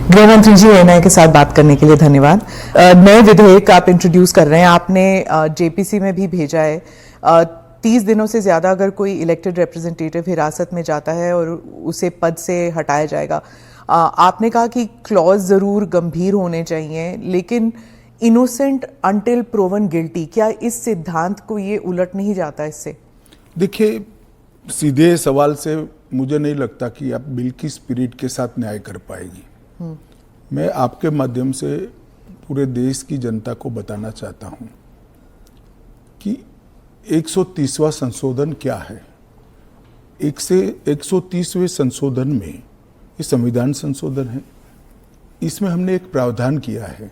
गृह मंत्री जी, एएनआई के साथ बात करने के लिए धन्यवाद। नए विधेयक आप इंट्रोड्यूस कर रहे हैं, आपने जेपीसी में भी भेजा है। 30 दिनों से ज़्यादा अगर कोई इलेक्टेड रिप्रेजेंटेटिव हिरासत में जाता है और उसे पद से हटाया जाएगा, आपने कहा कि क्लॉज ज़रूर गंभीर होने चाहिए, लेकिन इनोसेंट अंटिल प्रूवन गिल्टी, क्या इस सिद्धांत को ये उलट नहीं जाता इससे? देखिए, सीधे सवाल से मुझे नहीं लगता कि आप बिल की स्पिरिट के साथ न्याय कर पाएगी। मैं आपके माध्यम से पूरे देश की जनता को बताना चाहता हूं कि 130वां संशोधन क्या है। 130वें संशोधन में ये संविधान संशोधन है। इसमें हमने एक प्रावधान किया है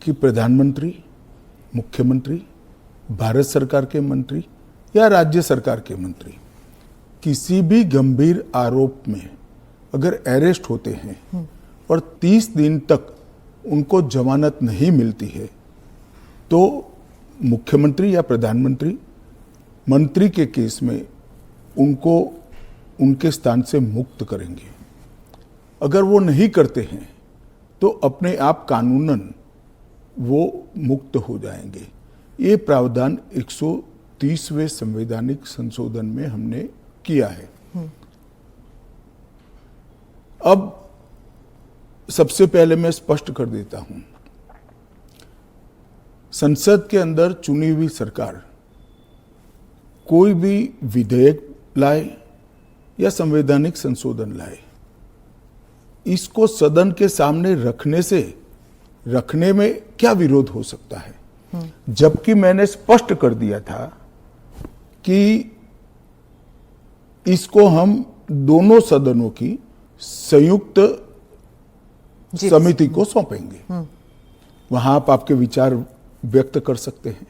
कि प्रधानमंत्री, मुख्यमंत्री, भारत सरकार के मंत्री या राज्य सरकार के मंत्री किसी भी गंभीर आरोप में अगर अरेस्ट होते हैं और 30 दिन तक उनको जमानत नहीं मिलती है तो मुख्यमंत्री या प्रधानमंत्री मंत्री के केस में उनको उनके स्थान से मुक्त करेंगे। अगर वो नहीं करते हैं तो अपने आप कानूनन वो मुक्त हो जाएंगे। ये प्रावधान 130वें संवैधानिक संशोधन में हमने किया है। अब सबसे पहले मैं स्पष्ट कर देता हूं, संसद के अंदर चुनी हुई सरकार कोई भी विधेयक लाए या संवैधानिक संशोधन लाए, इसको सदन के सामने रखने में क्या विरोध हो सकता है। जबकि मैंने स्पष्ट कर दिया था कि इसको हम दोनों सदनों की संयुक्त समिति को सौंपेंगे। वहां आप आपके विचार व्यक्त कर सकते हैं।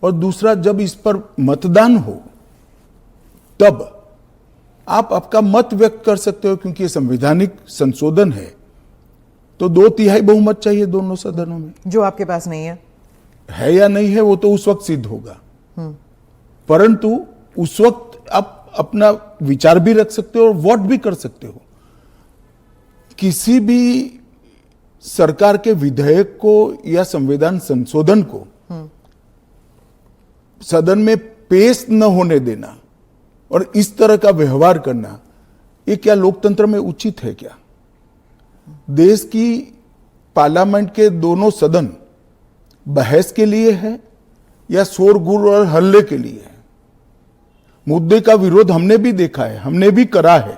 और दूसरा, जब इस पर मतदान हो तब आप आपका मत व्यक्त कर सकते हो, क्योंकि ये संवैधानिक संशोधन है तो 2/3 बहुमत चाहिए दोनों सदनों में, जो आपके पास नहीं है या नहीं है वो तो उस वक्त सिद्ध होगा। परंतु उस वक्त आप अपना विचार भी रख सकते हो और वोट भी कर सकते हो। किसी भी सरकार के विधेयक को या संविधान संशोधन को सदन में पेश न होने देना और इस तरह का व्यवहार करना, ये क्या लोकतंत्र में उचित है क्या? देश की पार्लियामेंट के दोनों सदन बहस के लिए है या शोरगुल और हल्ले के लिए है? मुद्दे का विरोध हमने भी देखा है, हमने भी करा है,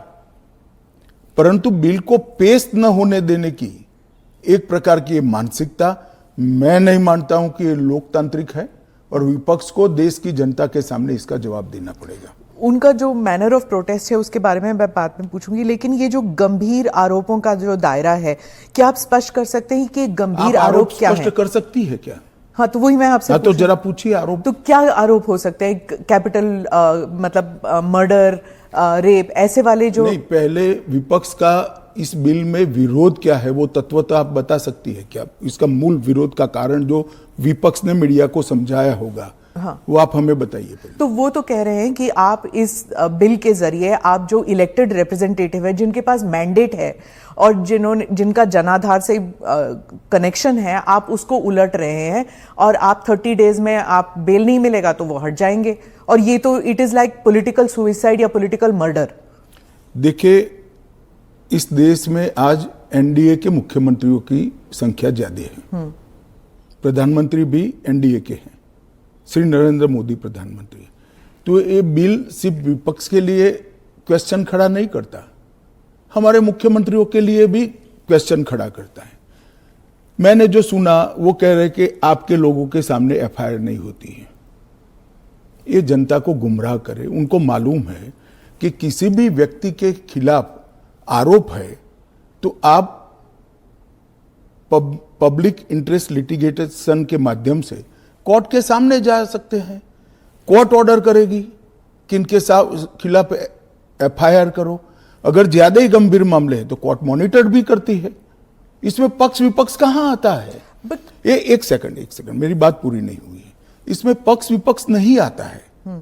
परंतु बिल को पेश न होने देने की एक प्रकार की मानसिकता, मैं नहीं मानता हूं कि ये लोकतांत्रिक है और विपक्ष को देश की जनता के सामने इसका जवाब देना पड़ेगा। उनका जो मैनर ऑफ प्रोटेस्ट है उसके बारे में मैं बाद में पूछूंगी, लेकिन ये जो गंभीर आरोपों का जो दायरा है, क्या आप स्पष्ट कर सकते हैं कि गंभीर आरोप क्या है? स्पष्ट कर सकती है क्या? हाँ, तो वही मैं आपसे तो जरा पूछिए आरोप। तो क्या आरोप हो सकते हैं? कैपिटल मतलब मर्डर, रेप, ऐसे वाले जो नहीं, पहले विपक्ष का इस बिल में विरोध क्या है वो तत्वतः आप बता सकती है क्या? इसका मूल विरोध का कारण जो विपक्ष ने मीडिया को समझाया होगा, हाँ, वो आप हमें बताइए। तो वो तो कह रहे हैं कि आप इस बिल के जरिए आप जो इलेक्टेड रिप्रेजेंटेटिव है, जिनके पास मैंडेट है और जिनका जनाधार से कनेक्शन है, आप उसको उलट रहे हैं और आप 30 डेज में आप बेल नहीं मिलेगा तो वो हट जाएंगे। और ये तो it is like political suicide या पॉलिटिकल मर्डर। देखिए, इस देश में आज एनडीए के मुख्यमंत्रियों की संख्या ज्यादा है। प्रधानमंत्री भी एनडीए के हैं, श्री नरेंद्र मोदी प्रधानमंत्री। तो ये बिल सिर्फ विपक्ष के लिए क्वेश्चन खड़ा नहीं करता, हमारे मुख्यमंत्रियों के लिए भी क्वेश्चन खड़ा करता है। मैंने जो सुना वो कह रहे कि आपके लोगों के सामने एफआईआर नहीं होती है। ये जनता को गुमराह करे। उनको मालूम है कि किसी भी व्यक्ति के खिलाफ आरोप है तो आप पब्लिक इंटरेस्ट लिटिगेशन के माध्यम से कोर्ट के सामने जा सकते हैं। कोर्ट ऑर्डर करेगी कि इनके खिलाफ एफआईआर करो। अगर ज्यादा ही गंभीर मामले हैं तो कोर्ट मॉनिटर भी करती है। इसमें पक्ष विपक्ष कहां आता है? एक सेकंड, मेरी बात पूरी नहीं हुई है। इसमें पक्ष विपक्ष नहीं आता है।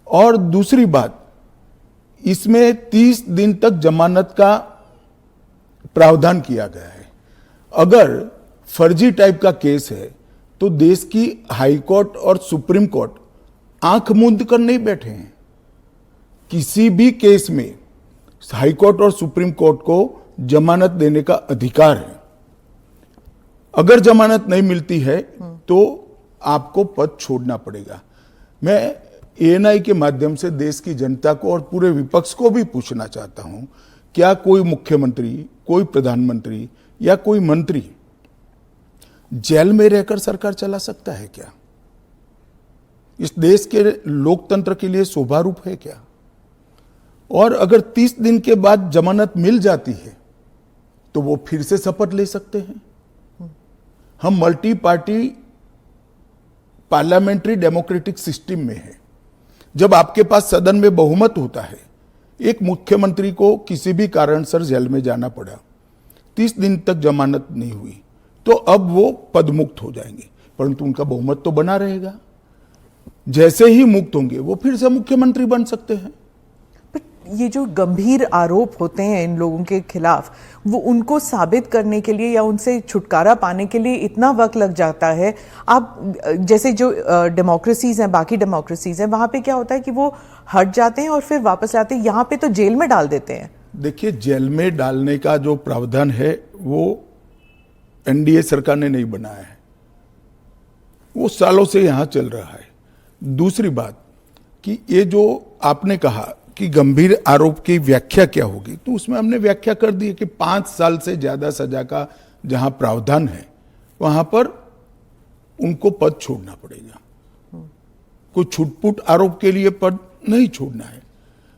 और दूसरी बात, इसमें 30 दिन तक जमानत का प्रावधान किया गया है। अगर फर्जी टाइप का केस है तो देश की हाई कोर्ट और सुप्रीम कोर्ट आंख मूंद कर नहीं बैठे हैं। किसी भी केस में हाई कोर्ट और सुप्रीम कोर्ट को जमानत देने का अधिकार है। अगर जमानत नहीं मिलती है तो आपको पद छोड़ना पड़ेगा। मैं एएनआई के माध्यम से देश की जनता को और पूरे विपक्ष को भी पूछना चाहता हूं, क्या कोई मुख्यमंत्री, कोई प्रधानमंत्री या कोई मंत्री जेल में रहकर सरकार चला सकता है क्या? इस देश के लोकतंत्र के लिए शोभा रूप है क्या? और अगर 30 दिन के बाद जमानत मिल जाती है तो वो फिर से शपथ ले सकते हैं। हम multi party parliamentary democratic system में है। जब आपके पास सदन में बहुमत होता है, एक मुख्यमंत्री को किसी भी कारणसर जेल में जाना पड़ा, 30 दिन तक जमानत नहीं हुई, तो अब वो पदमुक्त हो जाएंगे, परंतु उनका बहुमत तो बना रहेगा। जैसे ही मुक्त होंगे वो फिर से मुख्यमंत्री बन सकते हैं। ये जो गंभीर आरोप होते हैं इन लोगों के खिलाफ, वो उनको साबित करने के लिए या उनसे छुटकारा पाने के लिए इतना वक्त लग जाता है। आप जैसे जो डेमोक्रेसीज हैं, बाकी डेमोक्रेसीज हैं, वहां पे क्या होता है कि वो हट जाते हैं और फिर वापस आते हैं। यहाँ पे तो जेल में डाल देते हैं। देखिए, जेल में डालने का जो प्रावधान है वो एनडीए सरकार ने नहीं बनाया है, वो सालों से यहां चल रहा है। दूसरी बात कि ये जो आपने कहा कि गंभीर आरोप की व्याख्या क्या होगी, तो उसमें हमने व्याख्या कर दी है कि 5 साल से ज्यादा सजा का जहां प्रावधान है वहां पर उनको पद छोड़ना पड़ेगा। कोई छुटपुट आरोप के लिए पद नहीं छोड़ना है,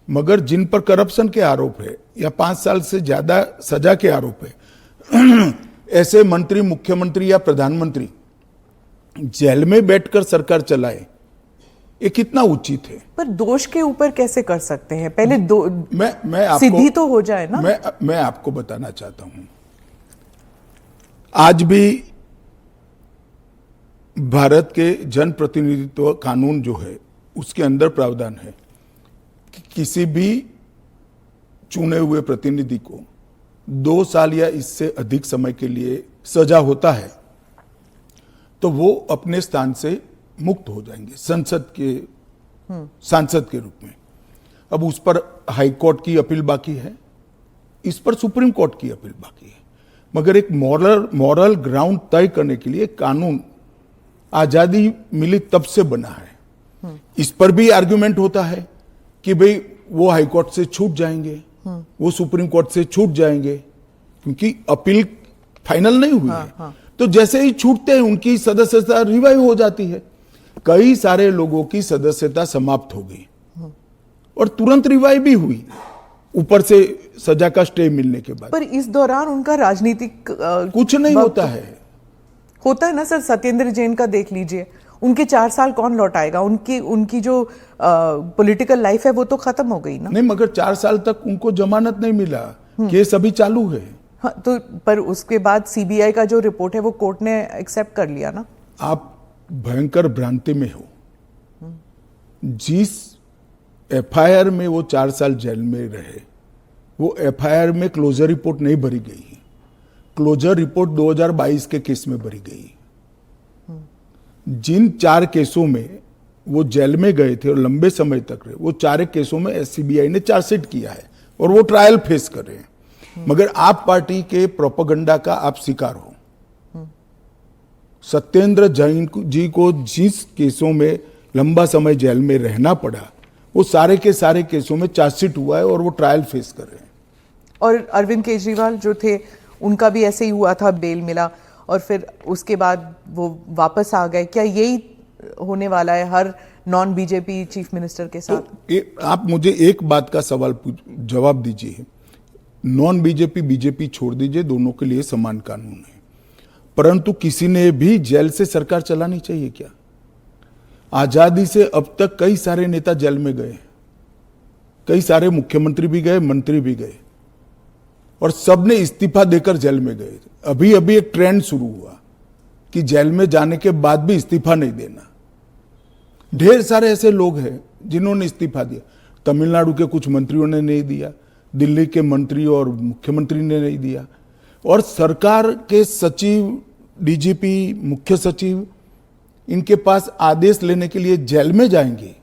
मगर जिन पर करप्शन के आरोप है या 5 साल से ज्यादा सजा के आरोप है, ऐसे मंत्री, मुख्यमंत्री या प्रधानमंत्री जेल में बैठकर सरकार चलाए, ये कितना उचित है? पर दोष के ऊपर कैसे कर सकते हैं? पहले मैं आपको सिद्धि तो हो जाए ना। मैं आपको बताना चाहता हूं, आज भी भारत के जन प्रतिनिधित्व कानून जो है उसके अंदर प्रावधान है कि किसी भी चुने हुए प्रतिनिधि को 2 साल या इससे अधिक समय के लिए सजा होता है तो वो अपने स्थान से मुक्त हो जाएंगे सांसद के रूप में। अब उस पर हाई कोर्ट की अपील बाकी है, इस पर सुप्रीम कोर्ट की अपील बाकी है, मगर एक मॉरल ग्राउंड तय करने के लिए कानून आजादी मिली तब से बना है। इस पर भी आर्गुमेंट होता है कि भाई वो हाई कोर्ट से छूट जाएंगे, वो सुप्रीम कोर्ट से छूट जाएंगे, क्योंकि अपील फाइनल नहीं हुई है। तो जैसे ही छूटते हैं उनकी सदस्यता रिवाइव हो जाती है। कई सारे लोगों की सदस्यता समाप्त हो गई और तुरंत रिवाइव भी हुई, ऊपर से सजा का स्टे मिलने के बाद। पर इस दौरान उनका राजनीतिक कुछ नहीं होता है ना सर। सत्येंद्र जैन का देख लीजिए, उनके 4 साल कौन लौटाएगा? उनकी जो पॉलिटिकल लाइफ है वो तो खत्म हो गई ना। नहीं, मगर 4 साल तक उनको जमानत नहीं मिला, केस अभी चालू है। हाँ, तो पर उसके बाद सीबीआई का जो रिपोर्ट है वो कोर्ट ने एक्सेप्ट कर लिया ना। आप भयंकर भ्रांति में हो। जिस एफआईआर में वो 4 साल जेल में रहे, वो एफआईआर में क्लोजर रिपोर्ट नहीं भरी गई है। क्लोजर रिपोर्ट 2022 के केस में भरी गई। जिन 4 केसों में वो जेल में गए थे और लंबे समय तक रहे, वो 4 केसों में सीबीआई ने चार्जशीट किया है और वो ट्रायल फेस कर रहे हैं। मगर आप पार्टी के प्रोपेगेंडा का आप शिकार हो। सत्येंद्र जैन जी को जिस केसों में लंबा समय जेल में रहना पड़ा, वो सारे के सारे केसों में चार्जशीट हुआ है और वो ट्रायल फेस कर रहे हैं। और अरविंद केजरीवाल जो थे, उनका भी ऐसे ही हुआ था, बेल मिला और फिर उसके बाद वो वापस आ गए। क्या यही होने वाला है हर नॉन बीजेपी चीफ मिनिस्टर के साथ? तो आप मुझे एक बात का सवाल जवाब दीजिए। नॉन बीजेपी बीजेपी छोड़ दीजिए, दोनों के लिए समान कानून है, परंतु किसी ने भी जेल से सरकार चलानी चाहिए क्या? आजादी से अब तक कई सारे नेता जेल में गए, कई सारे मुख्यमंत्री भी गए, मंत्री भी गए, और सबने इस्तीफा देकर जेल में गए। अभी अभी एक ट्रेंड शुरू हुआ कि जेल में जाने के बाद भी इस्तीफा नहीं देना। ढेर सारे ऐसे लोग हैं जिन्होंने इस्तीफा दिया। तमिलनाडु के कुछ मंत्रियों ने नहीं दिया, दिल्ली के मंत्री और मुख्यमंत्री ने नहीं दिया, और सरकार के सचिव, डीजीपी, मुख्य सचिव इनके पास आदेश लेने के लिए जेल में जाएंगे।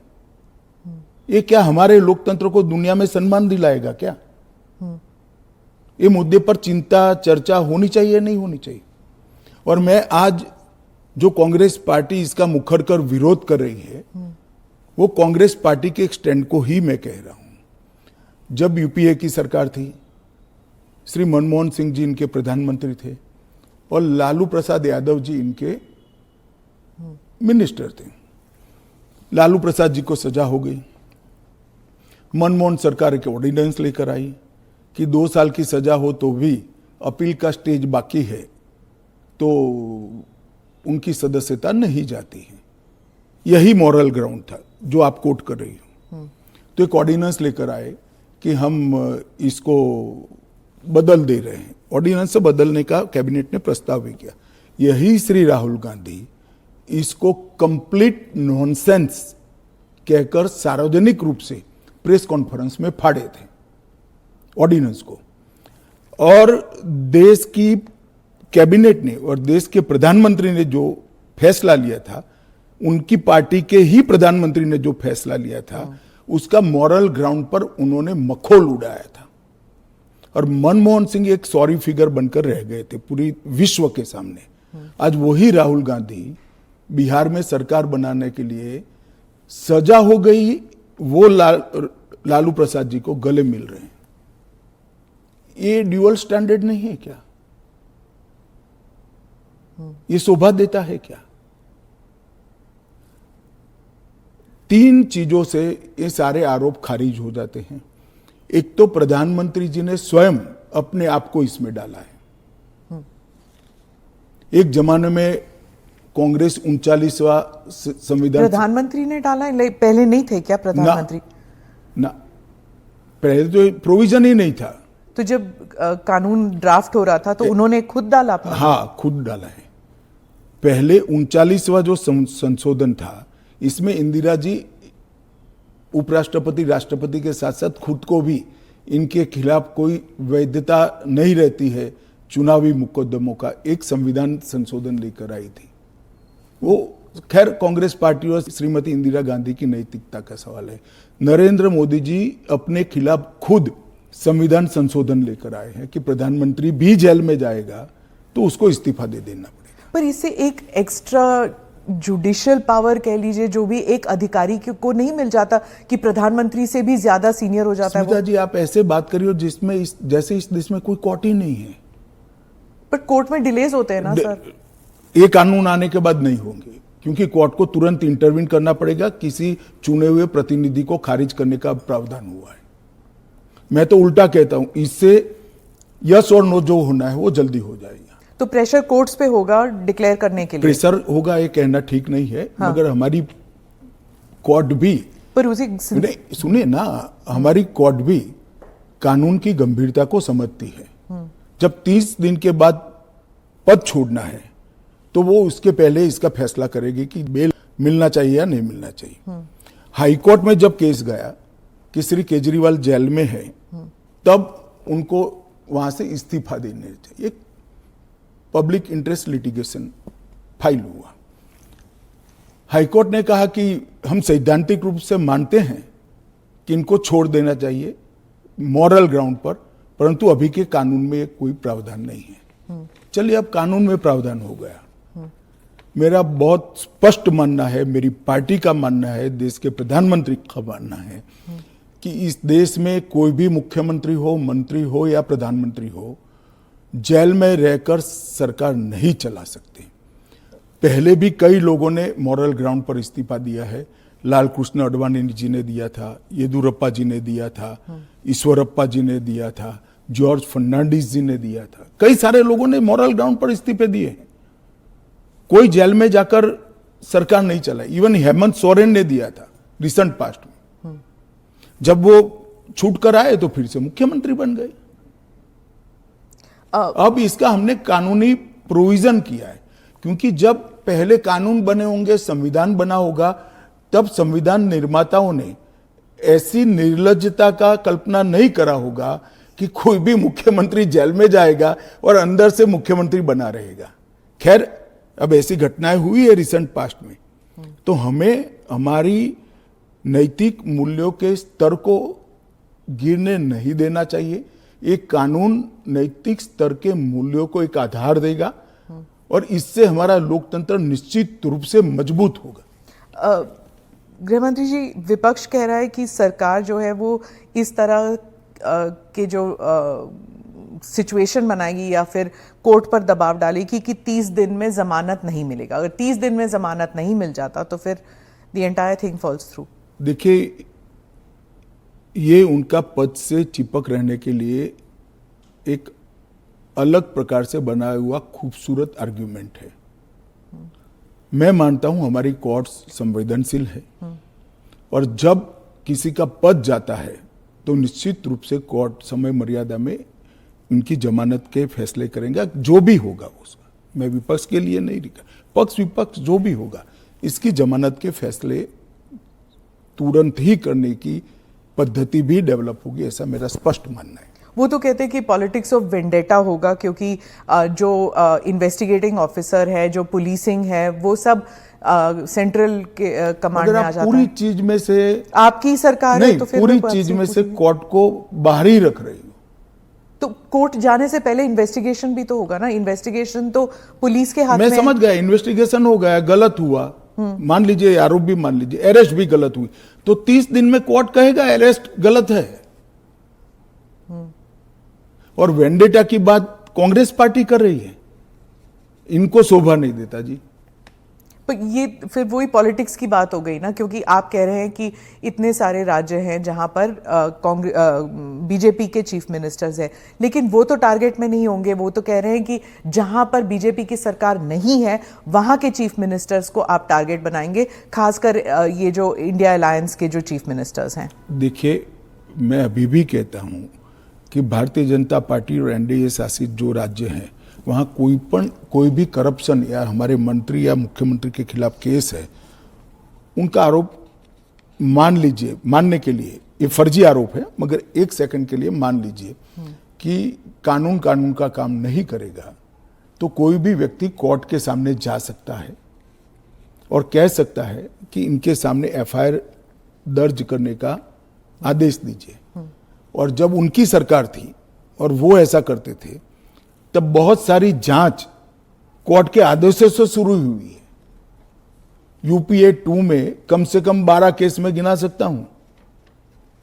ये क्या हमारे लोकतंत्र को दुनिया में सम्मान दिलाएगा क्या? ये मुद्दे पर चिंता, चर्चा होनी चाहिए, नहीं होनी चाहिए। और मैं आज जो कांग्रेस पार्टी इसका मुखर कर विरोध कर रही है, वो कांग्रेस पार्टी के एक स्टैंड को ही मैं कह रहा हूं। जब यूपीए की सरकार थी, श्री मनमोहन सिंह जी इनके प्रधानमंत्री थे और लालू प्रसाद यादव जी इनके मिनिस्टर थे। लालू प्रसाद जी को सजा हो गई। मनमोहन सरकार एक ऑर्डिनेंस लेकर आई कि 2 साल की सजा हो तो भी अपील का स्टेज बाकी है तो उनकी सदस्यता नहीं जाती है। यही मॉरल ग्राउंड था जो आप कोट कर रही हो। तो एक ऑर्डिनेंस लेकर आए कि हम इसको बदल दे रहे हैं। ऑर्डिनेंस से बदलने का कैबिनेट ने प्रस्ताव भी किया। यही श्री राहुल गांधी इसको कंप्लीट नॉनसेंस कहकर सार्वजनिक रूप से प्रेस कॉन्फ्रेंस में फाड़े थे ऑर्डिनेंस को। और देश की कैबिनेट ने और देश के प्रधानमंत्री ने जो फैसला लिया था, उनकी पार्टी के ही प्रधानमंत्री ने जो फैसला लिया था, उसका मॉरल ग्राउंड पर उन्होंने मखौल उड़ाया था। और मनमोहन सिंह एक सॉरी फिगर बनकर रह गए थे पूरी विश्व के सामने। आज वही राहुल गांधी बिहार में सरकार बनाने के लिए सजा हो गई, वो लालू प्रसाद जी को गले मिल रहे हैं। ये ड्यूअल स्टैंडर्ड नहीं है क्या? ये शोभा देता है क्या? 3 चीजों से ये सारे आरोप खारिज हो जाते हैं। एक तो प्रधानमंत्री जी ने स्वयं अपने आप को इसमें डाला है। एक जमाने में कांग्रेस 39वां संविधान, प्रधानमंत्री ने डाला है, पहले नहीं थे क्या प्रधानमंत्री? ना, पहले तो प्रोविजन ही नहीं था। तो जब कानून ड्राफ्ट हो रहा था तो उन्होंने खुद डाला अपना? हाँ, खुद डाला है। पहले 39वां जो संशोधन था, इसमें इंदिरा जी उपराष्ट्रपति, राष्ट्रपति के साथ साथ खुद को भी इनके खिलाफ कोई वैधता नहीं रहती है चुनावी मुकदमों का एक संविधान संशोधन लेकर आई थी। वो खैर कांग्रेस पार्टी और श्रीमती इंदिरा गांधी की नैतिकता का सवाल है। नरेंद्र मोदी जी अपने खिलाफ खुद संविधान संशोधन लेकर आए हैं कि प्रधानमंत्री भी जेल में जाएगा तो उसको इस्तीफा दे देना पड़ेगा। पर इससे एक एक्स्ट्रा जुडिशियल पावर कह लीजिए जो भी एक अधिकारी को नहीं मिल जाता कि प्रधानमंत्री से भी ज्यादा सीनियर हो जाता है वो? जी, आप ऐसे बात करिए जिसमें जैसे इस देश में कोई कोर्ट ही नहीं है। पर कोर्ट में डिलेज होते हैं ना सर? ये कानून आने के बाद नहीं होंगे, क्योंकि कोर्ट को तुरंत इंटरवीन करना पड़ेगा। किसी चुने हुए प्रतिनिधि को खारिज करने का प्रावधान हुआ है। मैं तो उल्टा कहता हूं, इससे यस और नो जो होना है वो जल्दी हो जाएगा। तो प्रेशर कोर्ट्स पे होगा डिक्लेयर करने के लिए? प्रेशर होगा ये कहना ठीक नहीं है। हाँ। मगर हमारी कोर्ट भी, पर उसी सुनिए ना, हमारी कोर्ट भी कानून की गंभीरता को समझती है। जब 30 दिन के बाद पद छोड़ना है तो वो उसके पहले इसका फैसला करेगी कि बेल मिलना चाहिए या नहीं मिलना चाहिए। हाईकोर्ट में जब केस गया कि श्री केजरीवाल जेल में है, तब उनको वहां से इस्तीफा देने चाहिए। एक पब्लिक इंटरेस्ट लिटिगेशन फाइल हुआ। हाईकोर्ट ने कहा कि हम सैद्धांतिक रूप से मानते हैं कि इनको छोड़ देना चाहिए मॉरल ग्राउंड पर, परंतु अभी के कानून में कोई प्रावधान नहीं है। चलिए, अब कानून में प्रावधान हो गया। मेरा बहुत स्पष्ट मानना है, मेरी पार्टी का मानना है, देश के प्रधानमंत्री का मानना है कि इस देश में कोई भी मुख्यमंत्री हो, मंत्री हो या प्रधानमंत्री हो, जेल में रहकर सरकार नहीं चला सकते। पहले भी कई लोगों ने मॉरल ग्राउंड पर इस्तीफा दिया है। लाल कृष्ण आडवाणी जी ने दिया था, येदुरप्पा जी ने दिया था, ईश्वरप्पा जी ने दिया था, जॉर्ज फर्नांडिस जी ने दिया था। कई सारे लोगों ने मॉरल ग्राउंड पर इस्तीफे दिए। कोई जेल में जाकर सरकार नहीं चलाई। इवन हेमंत सोरेन ने दिया था रिसेंट पास्ट में। जब वो छूट कर आए तो फिर से मुख्यमंत्री बन गए। अब इसका हमने कानूनी प्रोविजन किया है, क्योंकि जब पहले कानून बने होंगे, संविधान बना होगा, तब संविधान निर्माताओं ने ऐसी निर्लज्जता का कल्पना नहीं करा होगा कि कोई भी मुख्यमंत्री जेल में जाएगा और अंदर से मुख्यमंत्री बना रहेगा। खैर, अब ऐसी घटनाएं हुई है रिसेंट पास्ट में, तो हमें हमारी नैतिक मूल्यों के स्तर को गिरने नहीं देना चाहिए। एक कानून नैतिक स्तर के मूल्यों को एक आधार देगा और इससे हमारा लोकतंत्र निश्चित रूप से मजबूत होगा। गृहमंत्री जी, विपक्ष कह रहा है कि सरकार जो है वो इस तरह के जो सिचुएशन बनाएगी या फिर कोर्ट पर दबाव डालेगी कि 30 दिन में जमानत नहीं मिलेगा। अगर 30 दिन में जमानत नहीं मिल जाता तो फिर the entire thing falls through. देखिए, ये उनका पद से चिपक रहने के लिए एक अलग प्रकार से बनाया हुआ खूबसूरत आर्ग्यूमेंट है। मैं मानता हूं हमारी कोर्ट्स संवेदनशील है और जब किसी का पद जाता है तो निश्चित रूप से कोर्ट समय मर्यादा में उनकी जमानत के फैसले करेंगे, जो भी होगा उसका। मैं विपक्ष के लिए नहीं लिखा, पक्ष विपक्ष जो भी होगा इसकी जमानत के फैसले तुरंत ही करने की पद्धति भी डेवलप होगी, ऐसा मेरा स्पष्ट मानना है। वो तो कहते हैं कि पॉलिटिक्स ऑफ वेंडेटा होगा, क्योंकि जो इन्वेस्टिगेटिंग ऑफिसर है, जो पुलिसिंग है, वो सब सेंट्रल के कमांड में आ जाता है। पूरी चीज में से आपकी सरकार है तो फिर पूरी चीज में से कोर्ट को बाहर ही रख रही हो। तो कोर्ट जाने से पहले इन्वेस्टिगेशन भी तो होगा ना। इन्वेस्टिगेशन तो पुलिस के हाथ में। मैं समझ गया, इन्वेस्टिगेशन हो गया, गलत हुआ, मान लीजिए आरोप भी मान लीजिए, अरेस्ट भी गलत हुई, तो 30 दिन में कोर्ट कहेगा अरेस्ट गलत है। और वेंडेटा की बात कांग्रेस पार्टी कर रही है, इनको शोभा नहीं देता जी। पर ये फिर वही पॉलिटिक्स की बात हो गई ना, क्योंकि आप कह रहे हैं कि इतने सारे राज्य हैं जहां पर बीजेपी के चीफ मिनिस्टर्स हैं, लेकिन वो तो टारगेट में नहीं होंगे। वो तो कह रहे हैं कि जहां पर बीजेपी की सरकार नहीं है वहां के चीफ मिनिस्टर्स को आप टारगेट बनाएंगे, खासकर ये जो इंडिया अलायंस के जो चीफ मिनिस्टर्स हैं। देखिए, मैं अभी भी कहता हूं कि भारतीय जनता पार्टी और एनडीए शासित जो राज्य हैं वहाँ कोई भी करप्शन या हमारे मंत्री या मुख्यमंत्री के खिलाफ केस है, उनका आरोप मान लीजिए, मानने के लिए ये फर्जी आरोप है, मगर एक सेकंड के लिए मान लीजिए कि कानून का काम नहीं करेगा, तो कोई भी व्यक्ति कोर्ट के सामने जा सकता है और कह सकता है कि इनके सामने एफआईआर दर्ज करने का आदेश दीजिए। और जब उनकी सरकार थी और वो ऐसा करते थे, तब बहुत सारी जांच कोर्ट के आदेशों से शुरू हुई है। यूपीए 2 में कम से कम 12 केस में गिना सकता हूं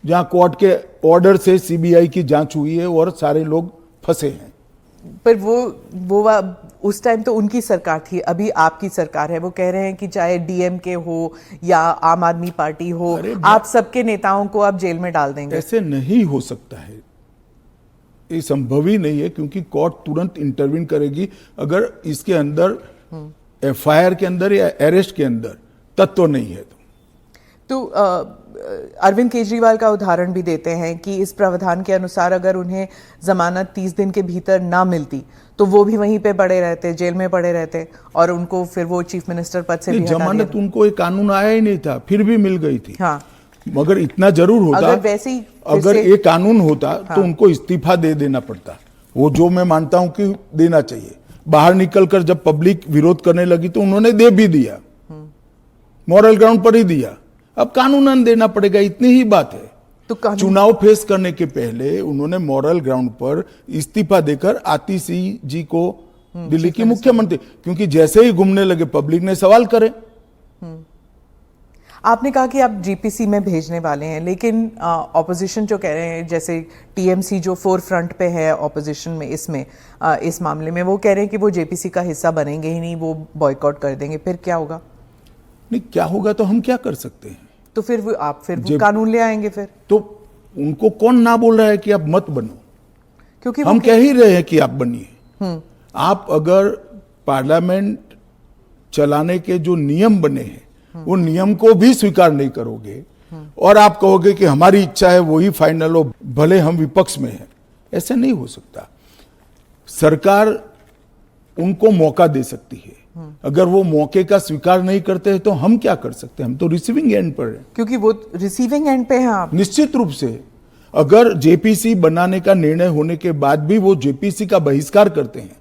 जहां कोर्ट के ऑर्डर से सीबीआई की जांच हुई है और सारे लोग फंसे हैं। पर वो उस टाइम तो उनकी सरकार थी, अभी आपकी सरकार है। वो कह रहे हैं कि चाहे डीएमके हो या आम आदमी पार्टी हो, आप सबके नेताओं को आप जेल में डाल देंगे। ऐसे नहीं हो सकता है, ये संभव ही नहीं है, क्योंकि कोर्ट तुरंत इंटरवीन करेगी अगर इसके अंदर एफआईआर के अंदर या अरेस्ट के अंदर तत्व नहीं है तो अरविंद केजरीवाल का उदाहरण भी देते हैं कि इस प्रावधान के अनुसार अगर उन्हें जमानत 30 दिन के भीतर ना मिलती तो वो भी वहीं पे पड़े रहते, जेल में पड़े रहते, और उनको फिर वो चीफ मिनिस्टर पद से भी हटा दिया। जमानत उनको एक कानून आया ही नहीं था, फिर भी मिल गई थी। हाँ, मगर इतना जरूर होता, अगर ये कानून होता तो उनको इस्तीफा दे देना पड़ता। वो जो मैं मानता हूं कि देना चाहिए। बाहर निकलकर जब पब्लिक विरोध करने लगी तो उन्होंने दे भी दिया, मॉरल ग्राउंड पर ही दिया। अब कानूनन देना पड़ेगा, इतनी ही बात है। तो चुनाव फेस करने के पहले उन्होंने मॉरल ग्राउंड पर इस्तीफा देकर आतिशी जी को दिल्ली की मुख्यमंत्री, क्योंकि जैसे ही घूमने लगे पब्लिक ने सवाल करे। आपने कहा कि आप जीपीसी में भेजने वाले हैं, लेकिन ऑपोजिशन जो कह रहे हैं, जैसे टीएमसी जो फोर फ्रंट पे है ऑपोजिशन में इस मामले में, वो कह रहे हैं कि वो जेपीसी का हिस्सा बनेंगे ही नहीं, वो बॉयकॉट कर देंगे। फिर क्या होगा? नहीं, क्या होगा तो हम क्या कर सकते हैं? तो फिर वो कानून ले आएंगे फिर? तो उनको कौन ना बोल रहा है कि आप मत बनो, क्योंकि हम कह ही रहे हैं कि आप बनिए। आप अगर पार्लियामेंट चलाने के जो नियम बने हैं वो नियम को भी स्वीकार नहीं करोगे और आप कहोगे कि हमारी इच्छा है वही फाइनल हो, भले हम विपक्ष में हैं, ऐसे नहीं हो सकता। सरकार उनको मौका दे सकती है, अगर वो मौके का स्वीकार नहीं करते हैं तो हम क्या कर सकते हैं? हम तो रिसीविंग एंड पर हैं। क्योंकि वो रिसीविंग एंड पे हैं आप। निश्चित रूप से अगर जेपीसी बनाने का निर्णय होने के बाद भी वो जेपीसी का बहिष्कार करते हैं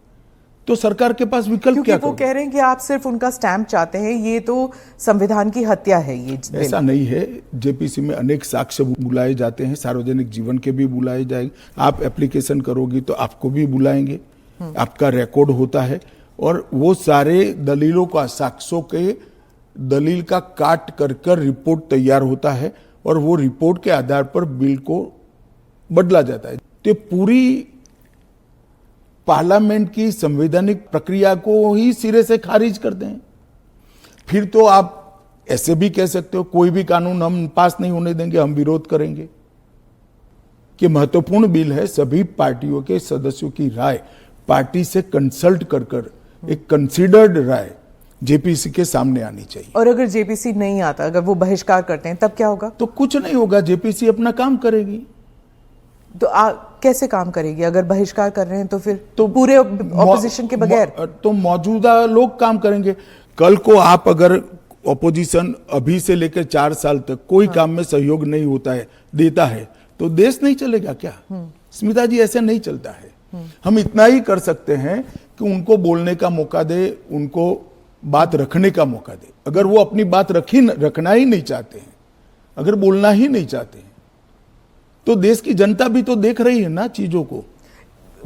तो सरकार के पास विकल्प क्योंकि क्या वो कह रहे हैं कि आप सिर्फ उनका स्टैंप चाहते हैं, ये तो संविधान की हत्या है ये बिल। ऐसा नहीं है। जेपीसी में अनेक साक्ष्य बुलाए जाते हैं, सार्वजनिक जीवन के भी बुलाए जाएंगे। आप एप्लीकेशन करोगी तो आपको भी बुलाएंगे, आपका रिकॉर्ड होता है और वो सारे दलीलों का, साक्ष्यों के दलील का काट कर रिपोर्ट तैयार होता है और वो रिपोर्ट के आधार पर बिल को बदला जाता है। तो पूरी पार्लियामेंट की संवैधानिक प्रक्रिया को ही सिरे से खारिज करते हैं। फिर तो आप ऐसे भी कह सकते हो कोई भी कानून हम पास नहीं होने देंगे, हम विरोध करेंगे। कि महत्वपूर्ण बिल है, सभी पार्टियों के सदस्यों की राय पार्टी से कंसल्ट कर एक कंसीडर्ड राय जेपीसी के सामने आनी चाहिए। और अगर जेपीसी नहीं आता, अगर वो बहिष्कार करते हैं, तब क्या होगा? तो कुछ नहीं होगा, जेपीसी अपना काम करेगी। तो कैसे काम करेगी? अगर बहिष्कार कर रहे हैं तो फिर तो पूरे ऑपोजिशन के बगैर तो मौजूदा लोग काम करेंगे। कल को आप अगर ऑपोजिशन अभी से लेकर 4 साल तक कोई काम में सहयोग नहीं होता है, देता है, तो देश नहीं चलेगा क्या? स्मिता जी, ऐसे नहीं चलता है। हम इतना ही कर सकते हैं कि उनको बोलने का मौका दे, उनको बात रखने का मौका दे। अगर वो अपनी बात रखना ही नहीं चाहते हैं, अगर बोलना ही नहीं चाहते हैं, तो देश की जनता भी तो देख रही है ना चीजों को।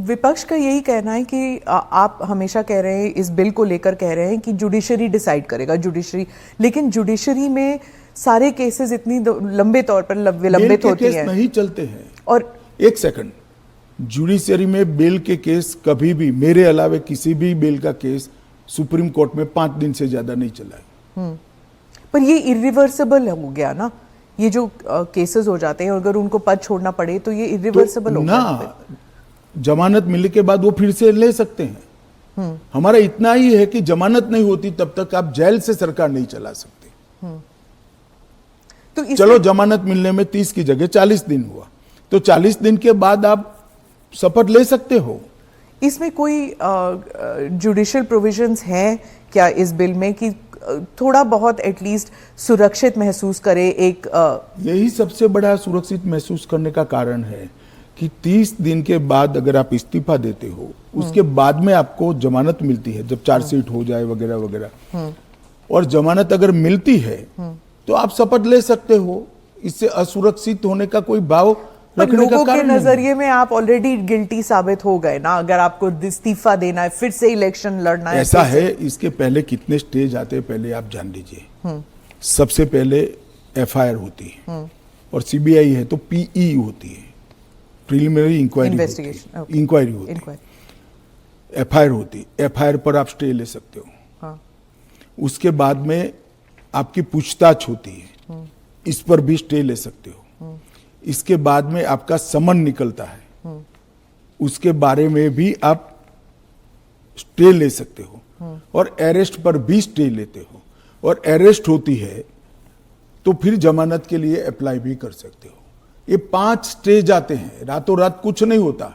विपक्ष का यही कहना है कि आप हमेशा कह रहे हैं, इस बिल को लेकर कह रहे हैं कि जुडिशरी डिसाइड करेगा, जुडिशरी। लेकिन जुडिशरी में सारे केसेस इतनी लंबे तौर पर विलंबित होती हैं, नहीं चलते हैं। और एक सेकंड, जुडिशरी में बेल के केस कभी भी, मेरे अलावे किसी भी बेल का केस सुप्रीम कोर्ट में 5 दिन से ज्यादा नहीं चला है। पर ये इरिवर्सिबल हो गया ना, ये जो केसेस हो जाते हैं, अगर उनको पद छोड़ना पड़े तो ये इरिवर्सिबल हो गया ना। जमानत मिलने के बाद वो फिर से ले सकते हैं। हमारा इतना ही है कि जमानत नहीं होती तब तक आप जेल से सरकार नहीं चला सकते। तो चलो, जमानत मिलने में 30 की जगह 40 दिन हुआ, तो 40 दिन के बाद आप शपथ ले सकते हो। इसमें कोई जुडिशियल प्रोविजंस हैं क्या इस बिल में कि थोड़ा बहुत एटलीस्ट सुरक्षित महसूस करे? एक यही सबसे बड़ा सुरक्षित महसूस करने का कारण है कि 30 दिन के बाद अगर आप इस्तीफा देते हो, उसके बाद में आपको जमानत मिलती है, जब चार्जशीट हो जाए वगैरह वगैरह, और जमानत अगर मिलती है तो आप शपथ ले सकते हो। इससे असुरक्षित होने का कोई भाव रखने का कारण के नजरिए में आप ऑलरेडी गिल्टी साबित हो गए ना। अगर आपको इस्तीफा देना है, फिर से इलेक्शन लड़ना है, ऐसा है। इसके पहले कितने स्टेज आते हैं, पहले आप जान लीजिए। सबसे पहले एफआईआर होती है, और सीबीआई है तो पीई होती है, प्रिलिमिनरी इंक्वायरी होती है। एफआईआर होती है, एफआईआर पर आप स्टे ले सकते हो। हाँ। उसके बाद में आपकी पूछताछ होती है, इस पर भी स्टे ले सकते हो। इसके बाद में आपका समन निकलता है, उसके बारे में भी आप स्टे ले सकते हो, और अरेस्ट पर भी स्टे लेते हो, और अरेस्ट होती है तो फिर जमानत के लिए अप्लाई भी कर सकते हो। ये 5 स्टेज आते हैं, रातों रात कुछ नहीं होता।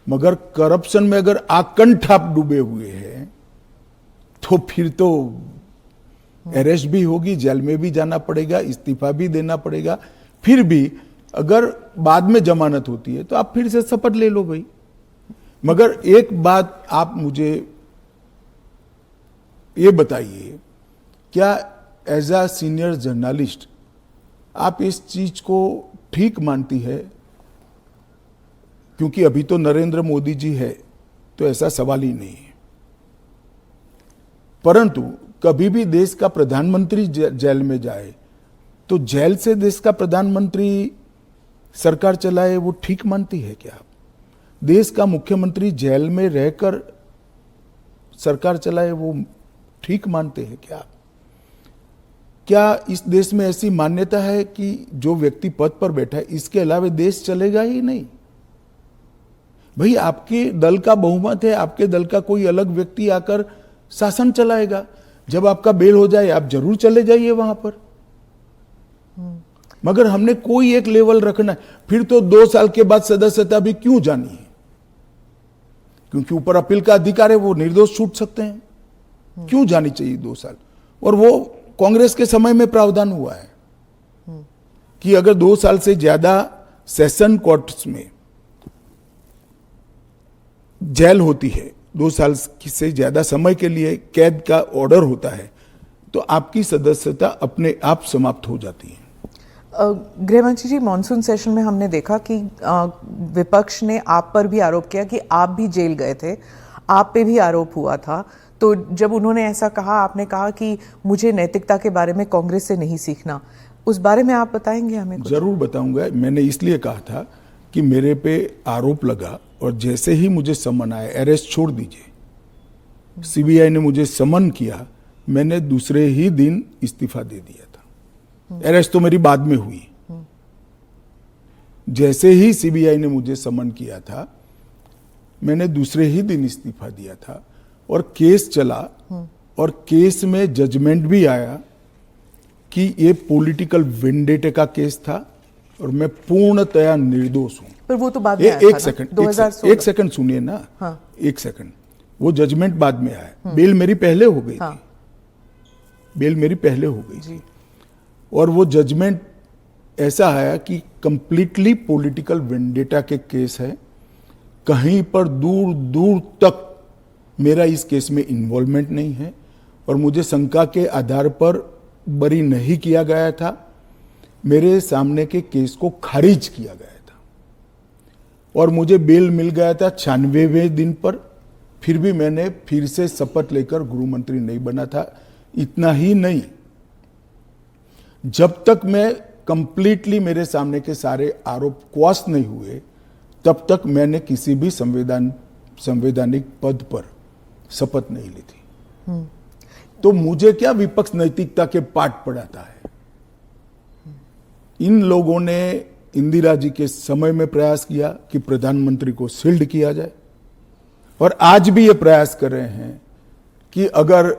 मगर करप्शन में अगर आकंठ आप डूबे हुए हैं तो फिर तो अरेस्ट भी होगी, जेल में भी जाना पड़ेगा, इस्तीफा भी देना पड़ेगा। फिर भी अगर बाद में जमानत होती है तो आप फिर से शपथ ले लो भाई। मगर एक बात आप मुझे ये बताइए, क्या एज अ सीनियर जर्नलिस्ट आप इस चीज को ठीक मानती है? क्योंकि अभी तो नरेंद्र मोदी जी है तो ऐसा सवाल ही नहीं है, परंतु कभी भी देश का प्रधानमंत्री जेल में जाए तो जेल से देश का प्रधानमंत्री सरकार चलाए, वो ठीक मानती है क्या? देश का मुख्यमंत्री जेल में रहकर सरकार चलाए, वो ठीक मानते हैं क्या? क्या इस देश में ऐसी मान्यता है कि जो व्यक्ति पद पर बैठा है, इसके अलावा देश चलेगा ही नहीं? भाई, आपके दल का बहुमत है, आपके दल का कोई अलग व्यक्ति आकर शासन चलाएगा। जब आपका बेल हो जाए आप जरूर चले जाइए वहां पर। मगर हमने कोई एक लेवल रखना है। फिर तो 2 साल के बाद सदस्यता भी क्यों जानी है? क्योंकि ऊपर अपील का अधिकार है, वो निर्दोष छूट सकते हैं। क्यों जानी चाहिए 2 साल? और वो कांग्रेस के समय में प्रावधान हुआ है कि अगर 2 साल से ज्यादा सेशन कोर्ट्स में जेल होती है, 2 साल से ज्यादा समय के लिए कैद का ऑर्डर होता है, तो आपकी सदस्यता अपने आप समाप्त हो जाती है। गृहमंत्री जी, मॉनसून सेशन में हमने देखा कि विपक्ष ने आप पर भी आरोप किया कि आप भी जेल गए थे, आप पे भी आरोप हुआ था। तो जब उन्होंने ऐसा कहा, आपने कहा कि मुझे नैतिकता के बारे में कांग्रेस से नहीं सीखना, उस बारे में आप बताएंगे हमें कुछ? जरूर बताऊंगा। मैंने इसलिए कहा था कि मेरे पे आरोप लगा और जैसे ही मुझे समन आया, अरेस्ट छोड़ दीजिए, सीबीआई ने मुझे समन किया, मैंने दूसरे ही दिन इस्तीफा दे दिया था। अरेस्ट तो मेरी बाद में हुई। जैसे ही सीबीआई ने मुझे समन किया था, मैंने दूसरे ही दिन इस्तीफा दिया था और केस चला और केस में जजमेंट भी आया कि ये पॉलिटिकल वेंडेटे का केस था और मैं पूर्णतया निर्दोष हूं। पर वो तो बाद में आया था एक ना, सेकंड 2016। एक सेकंड सुनिए ना। हाँ। एक सेकंड, वो जजमेंट बाद में आया। बेल मेरी पहले हो गई थी, बेल मेरी पहले हो गई थी और वो जजमेंट ऐसा आया कि कंप्लीटली पॉलिटिकल वेंडेटा के केस है, कहीं पर दूर दूर तक मेरा इस केस में इन्वॉल्वमेंट नहीं है और मुझे शंका के आधार पर बरी नहीं किया गया था। मेरे सामने के केस को खारिज किया गया था और मुझे बेल मिल गया था 96वें दिन पर। फिर भी मैंने फिर से शपथ लेकर गृह मंत्री नहीं बना था। इतना ही नहीं, जब तक मैं कंप्लीटली मेरे सामने के सारे आरोप क्वाश नहीं हुए, तब तक मैंने किसी भी संवैधानिक पद पर शपथ नहीं ली थी। तो मुझे क्या विपक्ष नैतिकता के पाठ पढ़ाता है? इन लोगों ने इंदिरा जी के समय में प्रयास किया कि प्रधानमंत्री को शील्ड किया जाए और आज भी ये प्रयास कर रहे हैं कि अगर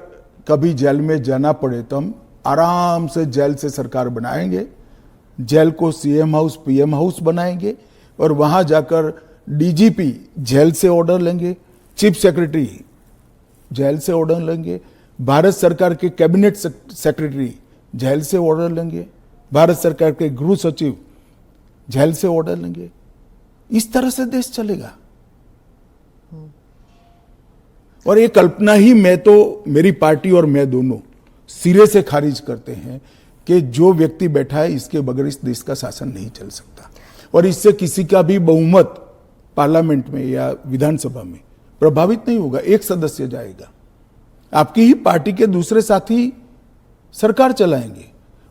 कभी जेल में जाना पड़े तो हम आराम से जेल से सरकार बनाएंगे, जेल को सीएम हाउस पीएम हाउस बनाएंगे और वहां जाकर डीजीपी जेल से ऑर्डर लेंगे, चीफ सेक्रेटरी जेल से ऑर्डर लेंगे, भारत सरकार के कैबिनेट सेक्रेटरी जेल से ऑर्डर लेंगे, भारत सरकार के गृह सचिव जेल से ऑर्डर लेंगे। इस तरह से देश चलेगा। और ये कल्पना ही मैं तो, मेरी पार्टी और मैं दोनों सिरे से खारिज करते हैं कि जो व्यक्ति बैठा है इसके बगैर इस देश का शासन नहीं चल सकता और इससे किसी का भी बहुमत पार्लियामेंट में या विधानसभा में प्रभावित नहीं होगा। एक सदस्य जाएगा, आपकी ही पार्टी के दूसरे साथी सरकार चलाएंगे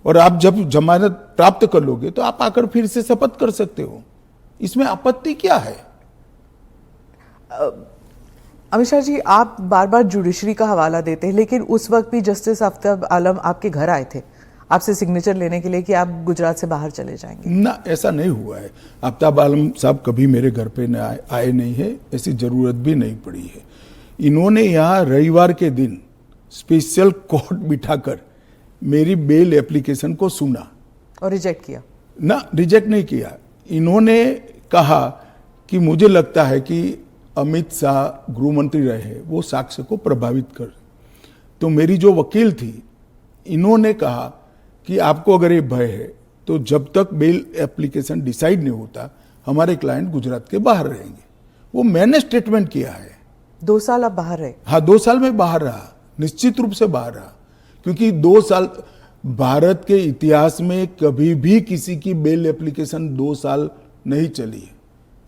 और आप जब जमानत प्राप्त कर लोगे तो आप आकर फिर से शपथ कर सकते हो। इसमें आपत्ति क्या है? अमित शाह जी, आप बार बार जुडिशरी का हवाला देते हैं, लेकिन उस वक्त भी जस्टिस आफ्ताब आलम आपके घर आए थे आपसे सिग्नेचर लेने के लिए कि आप गुजरात से बाहर चले जाएंगे। ना, ऐसा नहीं हुआ है। आफ्ताब आलम साहब कभी मेरे घर पे आए नहीं है, ऐसी जरूरत भी नहीं पड़ी है। इन्होंने यहाँ रविवार के दिन स्पेशल कोर्ट बिठाकर मेरी बेल एप्लीकेशन को सुना और रिजेक्ट किया? ना, रिजेक्ट नहीं किया। इन्होंने कहा कि मुझे लगता है कि अमित शाह गृह मंत्री रहे, वो साक्ष्य को प्रभावित कर। तो मेरी जो वकील थी, इन्होंने कहा कि आपको अगर ये भय है तो जब तक बेल एप्लीकेशन डिसाइड नहीं होता हमारे क्लाइंट गुजरात के बाहर रहेंगे। वो मैंने स्टेटमेंट किया है। 2 साल आप बाहर रहे? हाँ, 2 साल में बाहर रहा, निश्चित रूप से बाहर रहा, क्योंकि 2 साल भारत के इतिहास में कभी भी किसी की बेल एप्लीकेशन 2 साल नहीं चली है।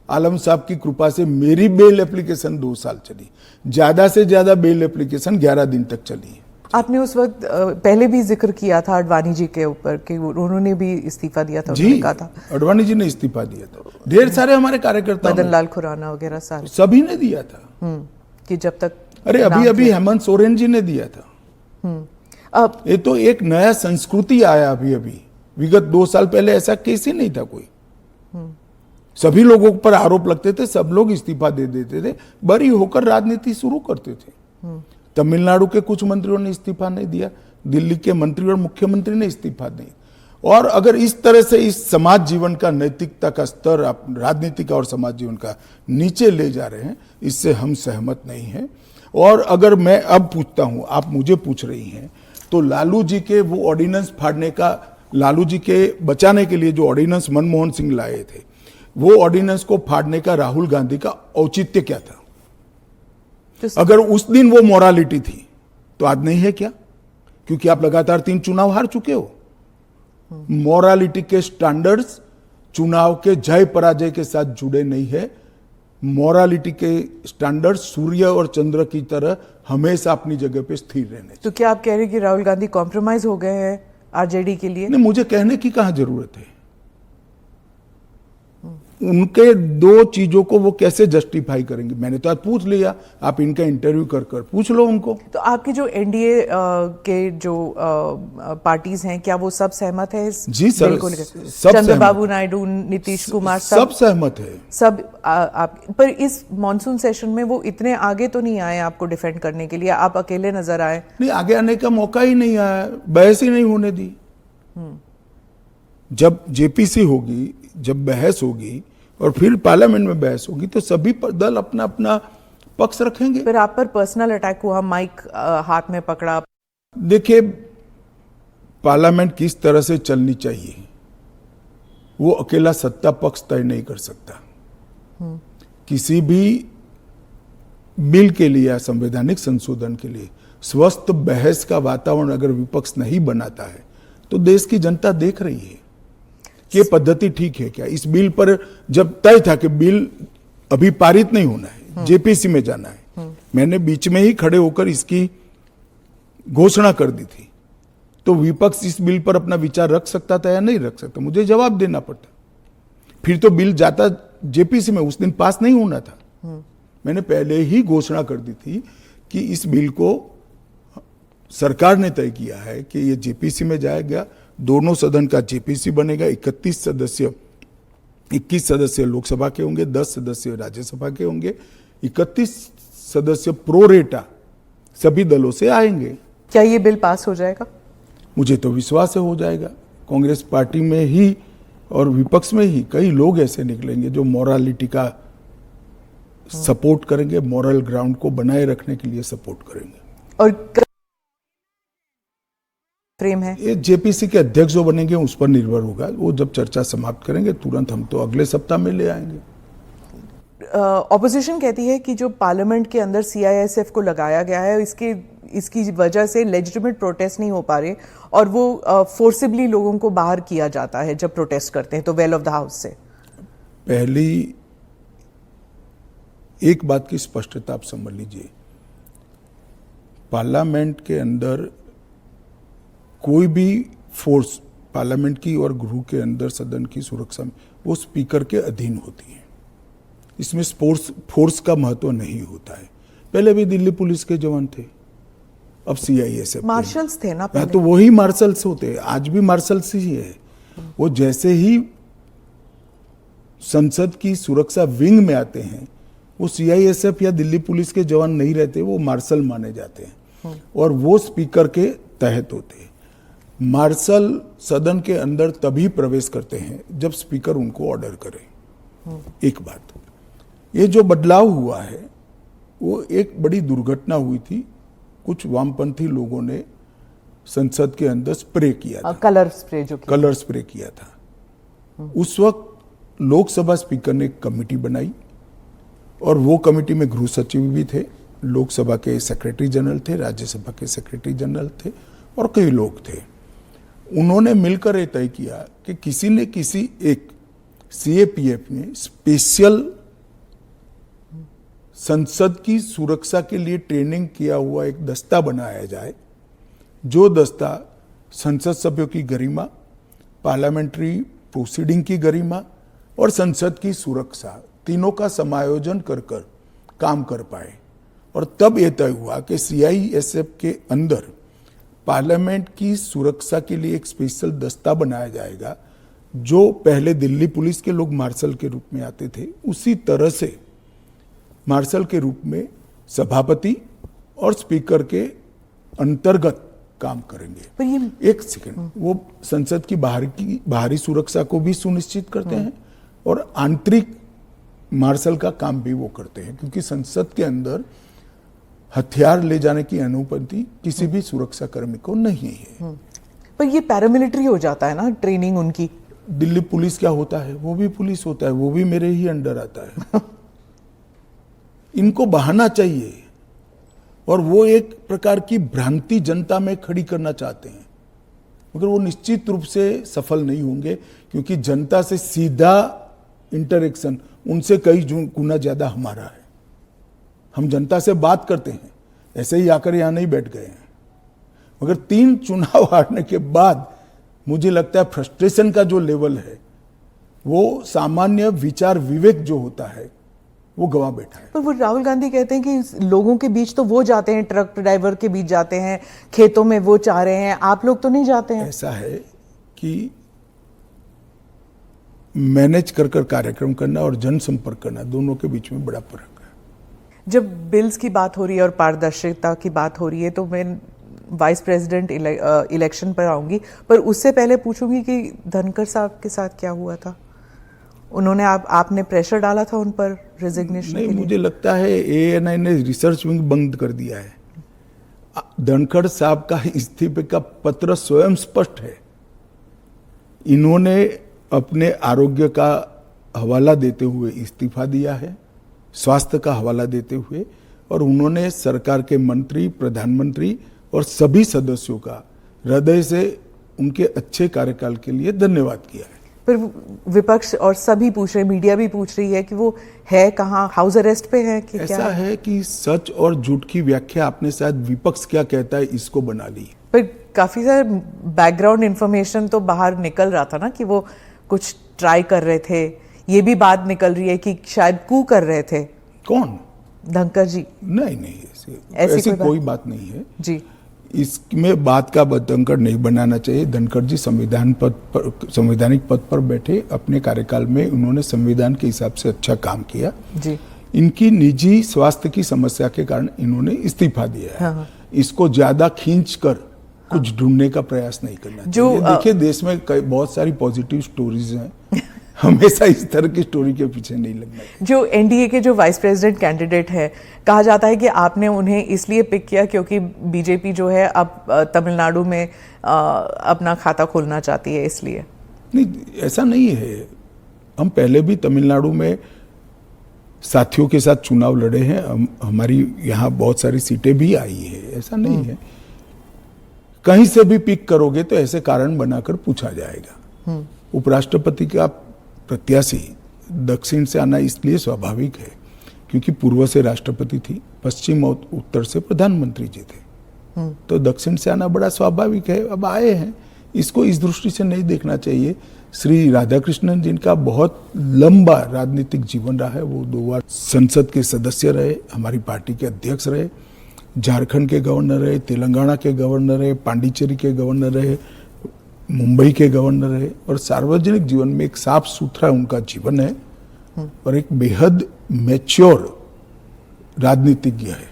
आलम साहब की कृपा से मेरी बेल एप्लीकेशन 2 साल चली, ज्यादा से ज्यादा बेल एप्लीकेशन 11 दिन तक चली है। आपने उस वक्त पहले भी जिक्र किया था अडवाणी जी के ऊपर कि उन्होंने भी इस्तीफा दिया था। जी, कहा था अडवाणी जी ने इस्तीफा दिया था। ढेर सारे हमारे कार्यकर्ता, मदन लाल खुराना वगैरह सारे, सभी ने दिया था कि जब तक, अरे अभी हेमंत सोरेन जी ने दिया था। ये तो एक नया संस्कृति आया अभी। विगत 2 साल पहले ऐसा केस ही नहीं था कोई। सभी लोगों पर आरोप लगते थे, सब लोग इस्तीफा दे देते थे, बरी होकर राजनीति शुरू करते थे। तमिलनाडु के कुछ मंत्रियों ने इस्तीफा नहीं दिया, दिल्ली के मंत्री और मुख्यमंत्री ने इस्तीफा नहीं। और अगर इस तरह से इस समाज जीवन का, नैतिकता का स्तर आप राजनीति का और समाज जीवन का नीचे ले जा रहे हैं, इससे हम सहमत नहीं हैं। और अगर मैं अब पूछता हूं, आप मुझे पूछ रही हैं, तो लालू जी के वो ऑर्डिनेंस फाड़ने का, लालू जी के बचाने के लिए जो ऑर्डिनेंस मनमोहन सिंह लाए थे, वो ऑर्डिनेंस को फाड़ने का राहुल गांधी का औचित्य क्या था? तो अगर उस दिन वो मोरालिटी थी तो आज नहीं है क्या? क्योंकि आप लगातार 3 चुनाव हार चुके हो। मोरालिटी के स्टैंडर्ड्स चुनाव के जय पराजय के साथ जुड़े नहीं है। मोरालिटी के स्टैंडर्ड सूर्य और चंद्र की तरह हमेशा अपनी जगह पे स्थिर रहने चाहिए। तो क्या आप कह रहे हैं कि राहुल गांधी कॉम्प्रोमाइज हो गए हैं आरजेडी के लिए? नहीं, मुझे कहने की कहां जरूरत है। उनके 2 चीजों को वो कैसे जस्टिफाई करेंगे? मैंने तो आज पूछ लिया, आप इनका इंटरव्यू कर पूछ लो उनको। तो आपकी जो एनडीए के जो पार्टीज हैं, क्या वो सब सहमत है इस जी सर, बिल को लेकर? सब चंद्रबाबू नायडू, नीतीश कुमार सब सहमत है। सब आप पर इस मॉनसून सेशन में वो इतने आगे तो नहीं आए आपको डिफेंड करने के लिए, आप अकेले नजर आए। नहीं, आगे आने का मौका ही नहीं आया, बहस ही नहीं होने दी। जब जेपीसी होगी, जब बहस होगी और फिर पार्लियामेंट में बहस होगी तो सभी दल अपना अपना पक्ष रखेंगे। फिर आप पर पर्सनल अटैक हुआ, माइक हाथ में पकड़ा। देखिए, पार्लियामेंट किस तरह से चलनी चाहिए वो अकेला सत्ता पक्ष तय नहीं कर सकता। किसी भी बिल के लिए या संवैधानिक संशोधन के लिए स्वस्थ बहस का वातावरण अगर विपक्ष नहीं बनाता है तो देश की जनता देख रही है कि ये पद्धति ठीक है क्या। इस बिल पर जब तय था कि बिल अभी पारित नहीं होना है, जेपीसी में जाना है, मैंने बीच में ही खड़े होकर इसकी घोषणा कर दी थी, तो विपक्ष इस बिल पर अपना विचार रख सकता था या नहीं रख सकता? मुझे जवाब देना पड़ता। फिर तो बिल जाता जेपीसी में, उस दिन पास नहीं होना था। मैंने पहले ही घोषणा कर दी थी कि इस बिल को सरकार ने तय किया है कि ये जेपीसी में जाएगा। दोनों सदन का जेपीसी बनेगा। 21 सदस्य लोकसभा के होंगे, 10 सदस्य राज्यसभा के होंगे, 31 सदस्य प्रोरेटा सभी दलों से आएंगे। क्या ये बिल पास हो जाएगा? मुझे तो विश्वास है हो जाएगा। कांग्रेस पार्टी में ही और विपक्ष में ही कई लोग ऐसे निकलेंगे जो मोरालिटी का सपोर्ट करेंगे, मॉरल ग्राउंड को बनाए रखने के लिए सपोर्ट करेंगे। और फ्रेम है ये जेपीसी के अध्यक्ष जो बनेंगे उस पर निर्भर होगा। वो जब चर्चा समाप्त करेंगे तुरंत हम तो अगले सप्ताह में ले आएंगे। ऑपोजिशन कहती है कि जो पार्लियामेंट के अंदर सीआईएसएफ को लगाया गया है, इसकी वजह से लेजिटिमेट प्रोटेस्ट नहीं हो पा रहे और वो फोर्सिबली लोगों को बाहर किया जाता है जब प्रोटेस्ट करते हैं, तो वेल ऑफ द हाउस से। पहली एक बात की स्पष्टता आप समझ लीजिए, पार्लियामेंट के अंदर कोई भी फोर्स पार्लियामेंट की और गृह के अंदर सदन की सुरक्षा में वो स्पीकर के अधीन होती है। इसमें फोर्स का महत्व नहीं होता है। पहले भी दिल्ली पुलिस के जवान थे, अब सीआईएसएफ मार्शल्स थे ना पहले। तो वही मार्शल्स होते हैं, आज भी मार्शल्स ही है। वो जैसे ही संसद की सुरक्षा विंग में आते हैं वो सीआईएसएफ या दिल्ली पुलिस के जवान नहीं रहते, वो मार्शल माने जाते हैं और वो स्पीकर के तहत होते हैं। मार्शल सदन के अंदर तभी प्रवेश करते हैं जब स्पीकर उनको ऑर्डर करे। एक बात, ये जो बदलाव हुआ है वो एक बड़ी दुर्घटना हुई थी। कुछ वामपंथी लोगों ने संसद के अंदर स्प्रे किया था, कलर स्प्रे किया था। उस वक्त लोकसभा स्पीकर ने एक कमेटी बनाई और वो कमेटी में गृह सचिव भी थे, लोकसभा के सेक्रेटरी जनरल थे, राज्यसभा के सेक्रेटरी जनरल थे और कई लोग थे। उन्होंने मिलकर ये तय किया कि किसी न किसी एक सीएपीएफ में स्पेशल संसद की सुरक्षा के लिए ट्रेनिंग किया हुआ एक दस्ता बनाया जाए, जो दस्ता संसद सभ्यों की गरिमा, पार्लियामेंट्री प्रोसीडिंग की गरिमा और संसद की सुरक्षा तीनों का समायोजन कर काम कर पाए। और तब यह तय हुआ कि सीआईएसएफ के अंदर पार्लियामेंट की सुरक्षा के लिए एक स्पेशल दस्ता बनाया जाएगा। जो पहले दिल्ली पुलिस के लोग मार्शल के रूप में आते थे, उसी तरह से मार्शल के रूप में सभापति और स्पीकर के अंतर्गत काम करेंगे। पर ये एक सेकंड, वो संसद की बाहरी सुरक्षा को भी सुनिश्चित करते हैं और आंतरिक मार्शल का काम भी वो करते हैं, क्योंकि संसद के अंदर हथियार ले जाने की अनुमति किसी भी सुरक्षा कर्मी को नहीं है। पर ये पैरामिलिट्री हो जाता है ना ट्रेनिंग उनकी। दिल्ली पुलिस क्या होता है, वो भी पुलिस होता है, वो भी मेरे ही अंडर आता है। इनको बहाना चाहिए और वो एक प्रकार की भ्रांति जनता में खड़ी करना चाहते हैं, मगर वो निश्चित रूप से सफल नहीं होंगे, क्योंकि जनता से सीधा इंटरेक्शन उनसे कई गुना ज्यादा हमारा है। हम जनता से बात करते हैं, ऐसे ही आकर यहां नहीं बैठ गए हैं। मगर 3 चुनाव हारने के बाद मुझे लगता है फ्रस्ट्रेशन का जो लेवल है, वो सामान्य विचार विवेक जो होता है वो गवा बैठा है। पर वो राहुल गांधी कहते हैं कि लोगों के बीच तो वो जाते हैं, ट्रक ड्राइवर के बीच जाते हैं, खेतों में वो चाह रहे हैं, आप लोग तो नहीं जाते हैं। ऐसा है कि मैनेज कर कार्यक्रम करना और जनसंपर्क करना, दोनों के बीच में बड़ा फर्क है। जब बिल्स की बात हो रही है और पारदर्शिता की बात हो रही है, तो मैं वाइस प्रेसिडेंट इलेक्शन पर आऊंगी, पर उससे पहले पूछूंगी कि धनखड़ साहब के साथ क्या हुआ था। उन्होंने आपने प्रेशर डाला था उन पर रेजिग्नेशन के लिए? नहीं, मुझे लगता है ANI ने रिसर्च विंग बंद कर दिया है। धनखड़ साहब का इस्तीफे का पत्र स्वयं स्पष्ट है। इन्होंने अपने आरोग्य का हवाला देते हुए इस्तीफा दिया है, स्वास्थ्य का हवाला देते हुए, और उन्होंने सरकार के मंत्री, प्रधानमंत्री और सभी सदस्यों का हृदय से उनके अच्छे कार्यकाल के लिए धन्यवाद किया है। पर विपक्ष और सभी पूछ रहे, मीडिया भी पूछ रही है कि वो है कहाँ, हाउस अरेस्ट पे है कि ऐसा क्या? है कि सच और झूठ की व्याख्या आपने शायद विपक्ष क्या कहता है इसको बना ली। पर काफी सारे बैकग्राउंड इंफॉर्मेशन तो बाहर निकल रहा था ना कि वो कुछ ट्राई कर रहे थे। ये भी बात निकल रही है कि शायद कू कर रहे थे। कौन? धनखड़ जी। नहीं, ऐसी कोई बात नहीं है जी। इसमें बात का धनखड़ नहीं बनाना चाहिए। धनखड़ जी संवैधानिक पद पर बैठे, अपने कार्यकाल में उन्होंने संविधान के हिसाब से अच्छा काम किया जी। इनकी निजी स्वास्थ्य की समस्या के कारण इन्होंने इस्तीफा दिया है। हाँ। इसको ज्यादा खींच कर कुछ ढूंढने का प्रयास नहीं करना चाहिए। देखिए, देश में बहुत सारी पॉजिटिव स्टोरीज हैं, हमेशा इस तरह की स्टोरी के पीछे नहीं लगना चाहिए। जो एनडीए के जो वाइस प्रेसिडेंट कैंडिडेट है, कहा जाता है कि आपने उन्हें इसलिए पिक किया क्योंकि बीजेपी जो है अब तमिलनाडु में अपना खाता खोलना चाहती है, इसलिए। नहीं, ऐसा नहीं है। हम पहले भी तमिलनाडु में साथियों के साथ चुनाव लड़े हैं। हमारी यहाँ बहुत सारी सीटें भी आई है, ऐसा नहीं है। कहीं से भी पिक करोगे तो ऐसे कारण बनाकर पूछा जाएगा। उपराष्ट्रपति का प्रत्याशी दक्षिण से आना इसलिए स्वाभाविक है क्योंकि पूर्व से राष्ट्रपति थी, पश्चिम और उत्तर से प्रधानमंत्री जी थे, तो दक्षिण से आना बड़ा स्वाभाविक है। अब आए हैं, इसको इस दृष्टि से नहीं देखना चाहिए। श्री राधाकृष्णन जिनका बहुत लंबा राजनीतिक जीवन रहा है, वो 2 बार संसद के सदस्य रहे, हमारी पार्टी के अध्यक्ष रहे, झारखंड के गवर्नर रहे, तेलंगाना के गवर्नर रहे, पांडिचेरी के गवर्नर रहे, मुंबई के गवर्नर रहे, और सार्वजनिक जीवन में एक साफ सुथरा उनका जीवन है और एक बेहद मैच्योर राजनीतिज्ञ है।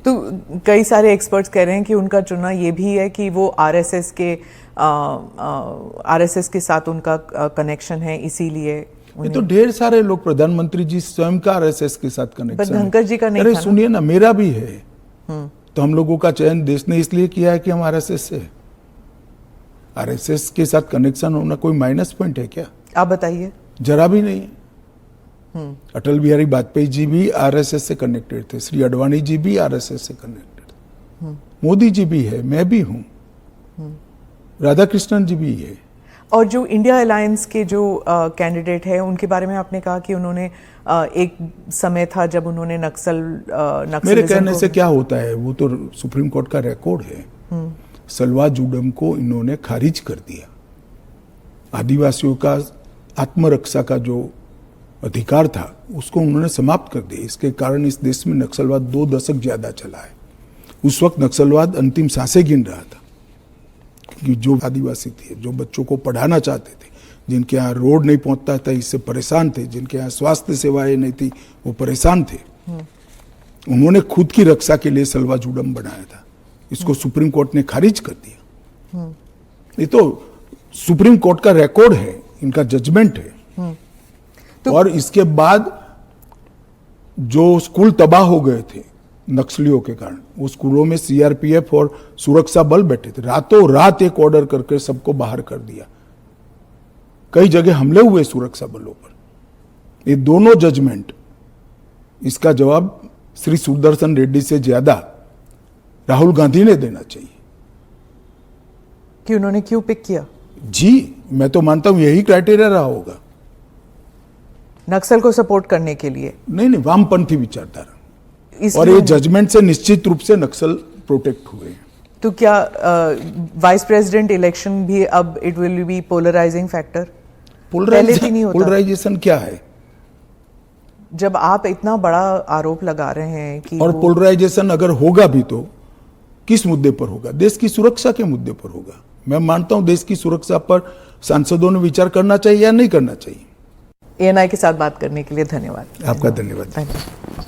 तो कई सारे एक्सपर्ट्स कह रहे हैं कि उनका चुना ये भी है कि वो आरएसएस के साथ उनका कनेक्शन है, इसीलिए। ये तो ढेर सारे लोग, प्रधानमंत्री जी स्वयं का आरएसएस के साथ कनेक्शन है। धनखड़ जी का नहीं था ना? सुनिए ना, मेरा भी है। तो हम लोगों का चयन देश ने इसलिए किया है कि हम आरएसएस से। आरएसएस के साथ कनेक्शन होना कोई माइनस पॉइंट है क्या? आप बताइए। जरा भी नहीं है। अटल बिहारी वाजपेयी जी भी आरएसएस से कनेक्टेड थे, श्री अडवाणी जी भी आरएसएस से कनेक्टेड थे, मोदी जी भी है, मैं भी हूं, राधाकृष्णन जी भी है। और जो इंडिया अलायंस के जो कैंडिडेट है, उनके बारे में आपने कहा कि उन्होंने एक समय था जब उन्होंने मेरे कहने से क्या होता है, वो तो सुप्रीम कोर्ट का रिकॉर्ड है। सलवा जुडम को इन्होंने खारिज कर दिया। आदिवासियों का आत्मरक्षा का जो अधिकार था उसको उन्होंने समाप्त कर दिया। इसके कारण इस देश में नक्सलवाद 2 दशक ज्यादा चला है। उस वक्त नक्सलवाद अंतिम सांसें गिन रहा था, क्योंकि जो आदिवासी थे, जो बच्चों को पढ़ाना चाहते थे, जिनके यहाँ रोड नहीं पहुंचता था, इससे परेशान थे, जिनके यहाँ स्वास्थ्य सेवाएं नहीं थी, वो परेशान थे। उन्होंने खुद की रक्षा के लिए सलवा जुडम बनाया था। इसको सुप्रीम कोर्ट ने खारिज कर दिया। ये तो सुप्रीम कोर्ट का रिकॉर्ड है, इनका जजमेंट है। और इसके बाद जो स्कूल तबाह हो गए थे नक्सलियों के कारण, वो स्कूलों में सीआरपीएफ और सुरक्षा बल बैठे थे। रातों रात एक ऑर्डर करके सबको बाहर कर दिया। कई जगह हमले हुए सुरक्षा बलों पर। ये दोनों जजमेंट, इसका जवाब श्री सुदर्शन रेड्डी से ज्यादा राहुल गांधी ने देना चाहिए। कि उन्होंने क्यों पिक किया? जी, मैं तो मानता हूं यही क्राइटेरिया रहा होगा। नक्सल को सपोर्ट करने के लिए? नहीं, वामपंथी विचारधारा, और इसलिए ये जजमेंट से निश्चित रूप से नक्सल प्रोटेक्ट हुए हैं। तो क्या वाइस प्रेसिडेंट इलेक्शन भी अब it will be polarising factor? पहले भी नहीं होता। पोलराइजेशन क्या है? जब आप इतना बड़ा आरोप लगा रहे हैं कि और पोलराइजेशन अगर होगा भी तो किस मुद्दे पर होगा? देश की सुरक्षा के मुद्दे पर होगा। मैं मानता हूं देश की सुरक्षा पर सांसदों ने विचार करना चाहिए या नहीं करना चाहिए। ANI के साथ बात करने के लिए धन्यवाद। आपका धन्यवाद। धन्यवाद।